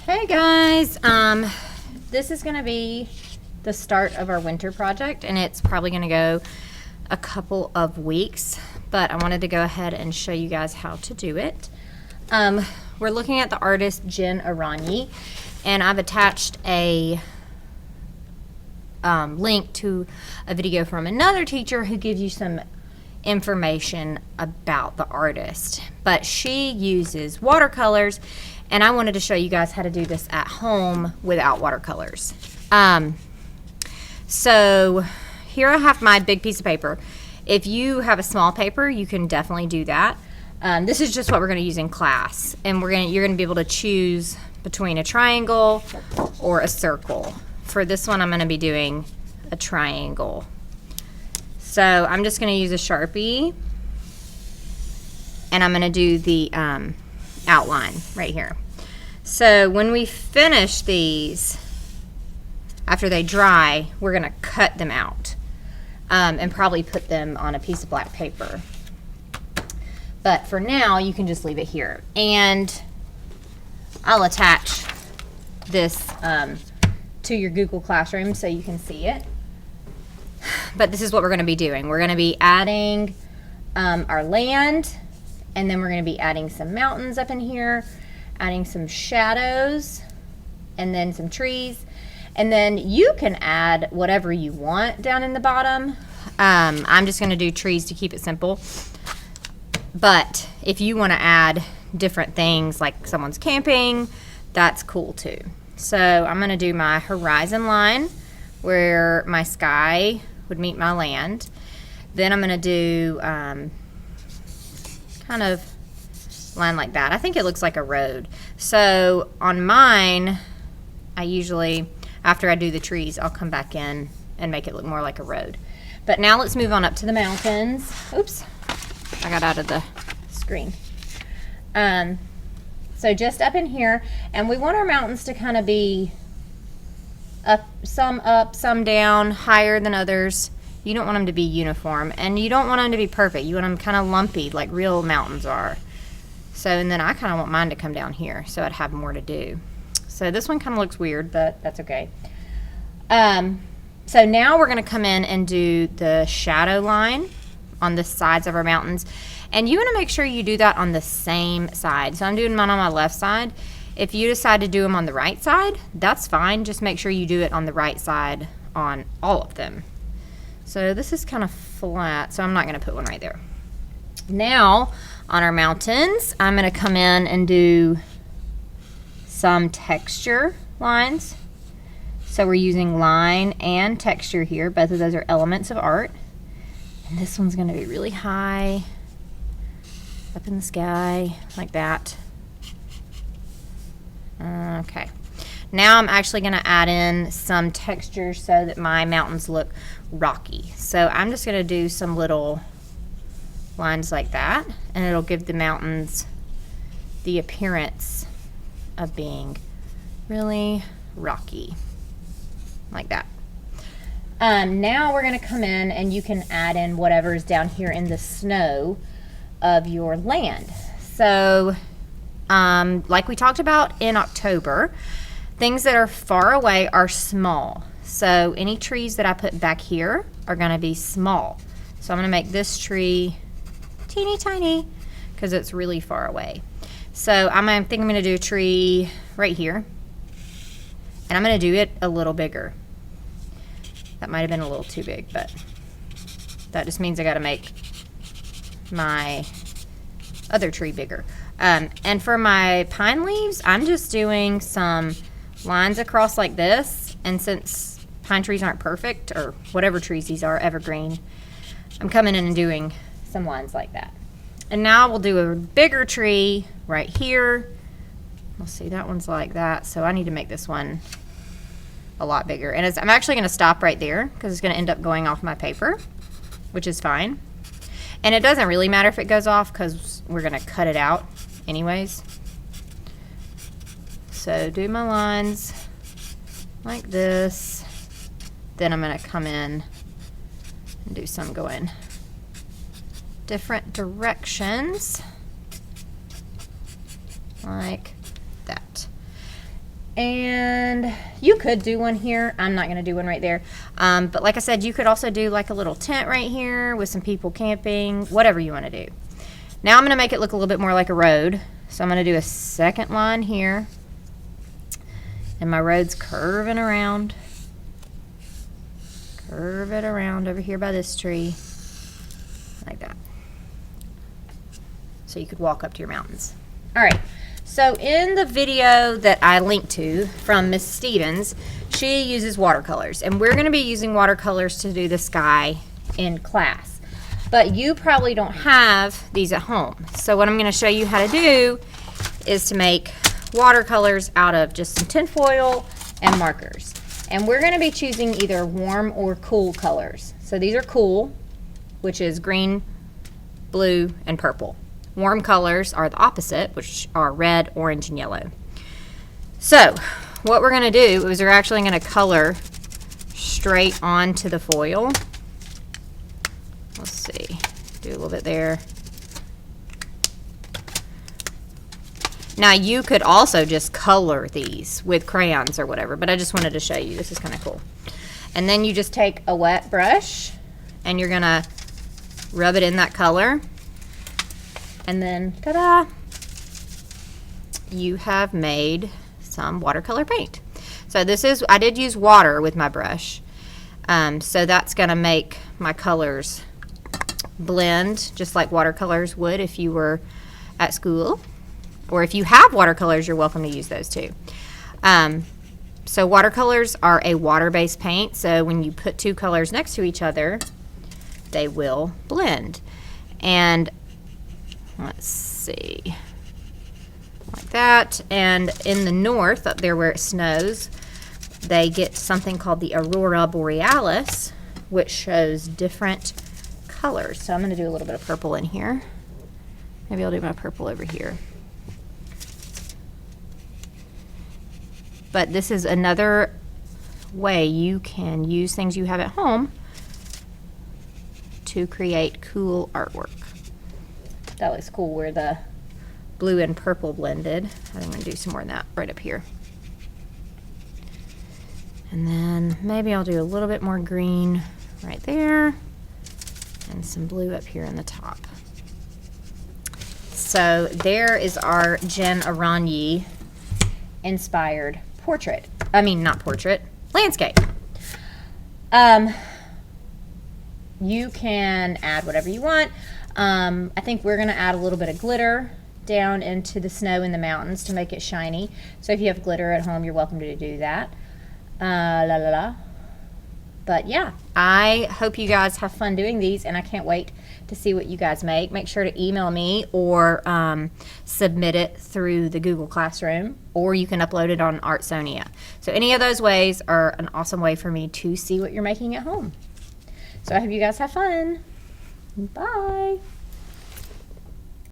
Hey guys, this is gonna be the start of our winter project, and it's probably gonna go a couple of weeks, but I wanted to go ahead and show you guys how to do it. We're looking at the artist Jen Aranyi, and I've attached a link to a video from another teacher who gives you some information about the artist, but she uses watercolors, and I wanted to show you guys how to do this at home without watercolors. So here I have my big piece of paper. If you have a small paper, you can definitely do that. This is just what we're going to use in class, and you're going to be able to choose between a triangle or a circle. For this one, I'm going to be doing a triangle. So I'm just going to use a Sharpie, and I'm going to do the outline right here. So when we finish these, after they dry, we're going to cut them out and probably put them on a piece of black paper. But for now, you can just leave it here. And I'll attach this to your Google Classroom so you can see it. But this is what we're going to be doing. We're going to be adding our land, and then we're going to be adding some mountains up in here, adding some shadows, and then some trees. And then you can add whatever you want down in the bottom. I'm just going to do trees to keep it simple. But if you want to add different things, like someone's camping, that's cool too. So I'm going to do my horizon line where my sky would meet my land. Then I'm going to do kind of line like that. I think it looks like a road. So on mine, I usually, after I do the trees, I'll come back in and make it look more like a road. But now let's move on up to the mountains. Oops, I got out of the screen. So just up in here, and we want our mountains to kind of be up, some down, higher than others. You don't want them to be uniform, and you don't want them to be perfect. You want them kind of lumpy, like real mountains are. So, and then I kind of want mine to come down here, so I'd have more to do. So this one kind of looks weird, but that's okay. So now we're going to come in and do the shadow line on the sides of our mountains. And you want to make sure you do that on the same side. So I'm doing mine on my left side. If you decide to do them on the right side, that's fine. Just make sure you do it on the right side on all of them. So this is kind of flat, so I'm not going to put one right there. Now, on our mountains, I'm going to come in and do some texture lines. So we're using line and texture here. Both of those are elements of art. And this one's going to be really high, up in the sky, like that. Okay. Now I'm actually going to add in some texture so that my mountains look rocky. So I'm just going to do some little lines like that, and it'll give the mountains the appearance of being really rocky, like that. Now we're going to come in, and you can add in whatever is down here in the snow of your land. So like we talked about in October, things that are far away are small. So any trees that I put back here are going to be small. So I'm going to make this tree teeny tiny because it's really far away. So I think I'm going to do a tree right here, and I'm going to do it a little bigger. That might have been a little too big, but that just means I got to make my other tree bigger. And for my pine leaves, I'm just doing some lines across like this, and since pine trees aren't perfect, or whatever trees these are, evergreen, I'm coming in and doing some lines like that. And now we'll do a bigger tree right here. We'll see, that one's like that, so I need to make this one a lot bigger. And I'm actually going to stop right there because it's going to end up going off my paper, which is fine. And it doesn't really matter if it goes off because we're going to cut it out anyways. So do my lines like this. Then I'm going to come in and do some going different directions like that. And you could do one here. I'm not going to do one right there. But like I said, you could also do like a little tent right here with some people camping, whatever you want to do. Now I'm going to make it look a little bit more like a road. So I'm going to do a second line here. And my road's curving around. Curve it around over here by this tree. Like that. So you could walk up to your mountains. All right. So in the video that I linked to from Miss Stephens, she uses watercolors. And we're going to be using watercolors to do the sky in class. But you probably don't have these at home. So what I'm going to show you how to do is to make watercolors out of just some tin foil and markers. And we're going to be choosing either warm or cool colors. So these are cool, which is green, blue, and purple. Warm colors are the opposite, which are red, orange, and yellow. So what we're going to do is we're actually going to color straight onto the foil. Let's see, do a little bit there. Now you could also just color these with crayons or whatever, but I just wanted to show you. This is kind of cool. And then you just take a wet brush and you're going to rub it in that color. And then, ta-da, you have made some watercolor paint. So this is, I did use water with my brush. So that's going to make my colors blend just like watercolors would if you were at school. Or if you have watercolors, you're welcome to use those too. So watercolors are a water-based paint. So when you put two colors next to each other, they will blend. And let's see, like that. And in the north, up there where it snows, they get something called the aurora borealis, which shows different colors. So I'm going to do a little bit of purple in here. Maybe I'll do my purple over here. But this is another way you can use things you have at home to create cool artwork. That looks cool where the blue and purple blended. I think I'm going to do some more of that right up here. And then maybe I'll do a little bit more green right there and some blue up here in the top. So there is our Jen Aranyi inspired portrait. I mean, not portrait, landscape. You can add whatever you want. I think we're going to add a little bit of glitter down into the snow in the mountains to make it shiny. So if you have glitter at home, you're welcome to do that. But yeah, I hope you guys have fun doing these, and I can't wait to see what you guys make. Make sure to email me or submit it through the Google Classroom, or you can upload it on Artsonia. So any of those ways are an awesome way for me to see what you're making at home. So I hope you guys have fun. Bye.